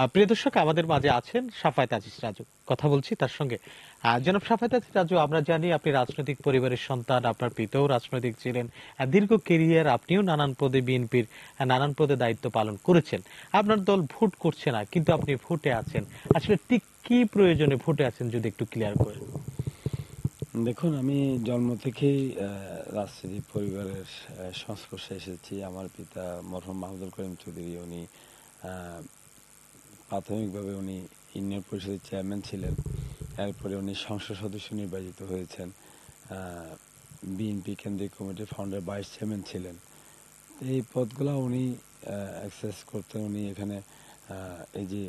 প্রিয় দর্শক, আমাদের মাঝে আছেন শাফায়েত আজিজ রাজু। কথা বলছি তার সঙ্গে। জনাব শাফায়েত আজিজ রাজু, আমরা জানি আপনি রাজনৈতিক পরিবারের সন্তান, আপনার পিতাও রাজনৈতিক ছিলেন, দীর্ঘ কেরিয়ার, আপনিও নানান পদে বিএনপির নানান পদে দায়িত্ব পালন করেছেন। আপনার দল ভোট করছে না, কিন্তু আপনি ভোটে আছেন। আসলে ঠিক কি প্রয়োজনে ভোটে আছেন, যদি একটু ক্লিয়ার করেন। দেখুন, আমি জন্ম থেকেই রাজনীতি পরিবারের সংস্পর্শে এসেছি। আমার পিতা মরহুম মাহমুদুল করিম চৌধুরী, উনি প্রাথমিকভাবে উনি ইউনিয়ন পরিষদের চেয়ারম্যান ছিলেন। এরপরে উনি সংসদ সদস্য নির্বাচিত হয়েছেন। বিএনপি কেন্দ্রীয় কমিটির ফাউন্ডার ভাইস চেয়ারম্যান ছিলেন। এই পদগুলো উনি অ্যাক্সেস করতেন। উনি এখানে এই যে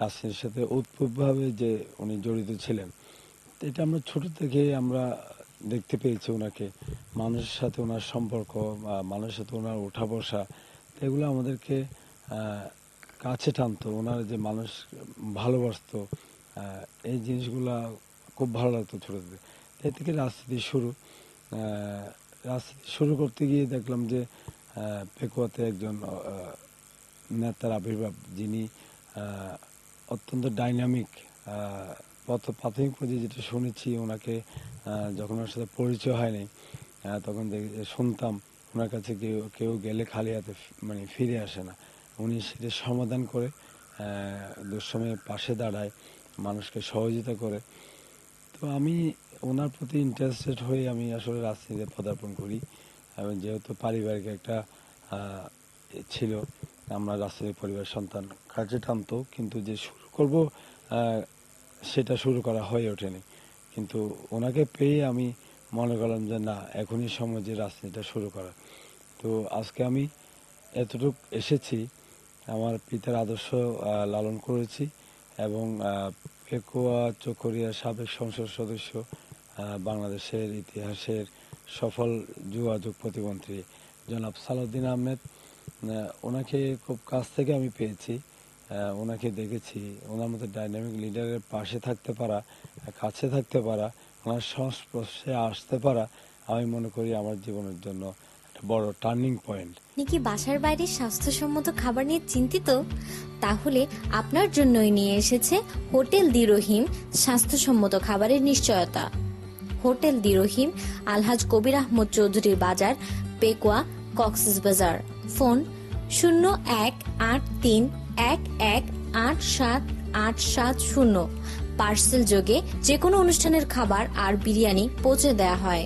রাজনীতির সাথে ওতপ্রোতভাবে যে উনি জড়িত ছিলেন, এটা আমরা ছোট থেকে আমরা দেখতে পেয়েছি ওনাকে। মানুষের সাথে ওনার সম্পর্ক, মানুষের সাথে ওনার ওঠা বসা, এগুলো আমাদেরকে কাছে টানতো। ওনার যে মানুষ ভালোবাসতো, এই জিনিসগুলা খুব ভালো লাগতো ছোট থেকে। এ থেকে রাজনীতি শুরু। রাজনীতি শুরু করতে গিয়ে দেখলাম যে পেকুয়াতে একজন নেতার আবির্ভাব, যিনি অত্যন্ত ডাইনামিক। প্রাথমিক পর্যায়ে যেটা শুনেছি, ওনাকে যখন ওনার সাথে পরিচয় হয়নি, তখন শুনতাম ওনার কাছে কেউ গেলে খালি হাতে মানে ফিরে আসে না। উনি সেটা সমাধান করে, দুঃসময়ে পাশে দাঁড়ায়, মানুষকে সহযোগিতা করে। তো আমি ওনার প্রতি ইন্টারেস্টেড হয়ে আমি আসলে রাজনীতিতে পদার্পণ করি। এবং যেহেতু পারিবারিক একটা ছিল, আমরা রাজনৈতিক পরিবার সন্তান, কাজে টানতো, কিন্তু যে শুরু করব সেটা শুরু করা হয়ে ওঠেনি। কিন্তু ওনাকে পেয়ে আমি মনে করলাম যে না, এখনই সময় যে রাজনীতিটা শুরু করা। তো আজকে আমি এতটুক এসেছি, আমার পিতার আদর্শ লালন করেছি এবং পেকুয়া চকরিয়ার সাবেক সংসদ সদস্য, বাংলাদেশের ইতিহাসের সফল যোগাযোগ প্রতিমন্ত্রী জনাব সালাউদ্দিন আহমেদ, ওনাকে খুব কাছ থেকে আমি পেয়েছি। ওনাকে দেখেছি, ওনার মতো ডাইনামিক লিডারের পাশে থাকতে পারা, কাছে থাকতে পারা, ওনার সংস্পর্শে আসতে পারা, আমি মনে করি আমার জীবনের জন্য একটা বড় টার্নিং পয়েন্ট। আপনি কি বাসার বাইরে স্বাস্থ্যসম্মত খাবার নিয়ে চিন্তিত? তাহলে আপনার জন্যই নিয়ে এসেছে হোটেল দি রহিম স্বাস্থ্যসম্মত খাবারের নিশ্চয়তা। হোটেল দি রহিম, আলহাজ কবির আহমদ চৌধুরীর বাজার, পেকুয়া, কক্সবাজার। ফোন 018311878770। পার্সেল যোগে যে কোনো অনুষ্ঠানের খাবার আর বিরিয়ানি পৌঁছে দেওয়া হয়।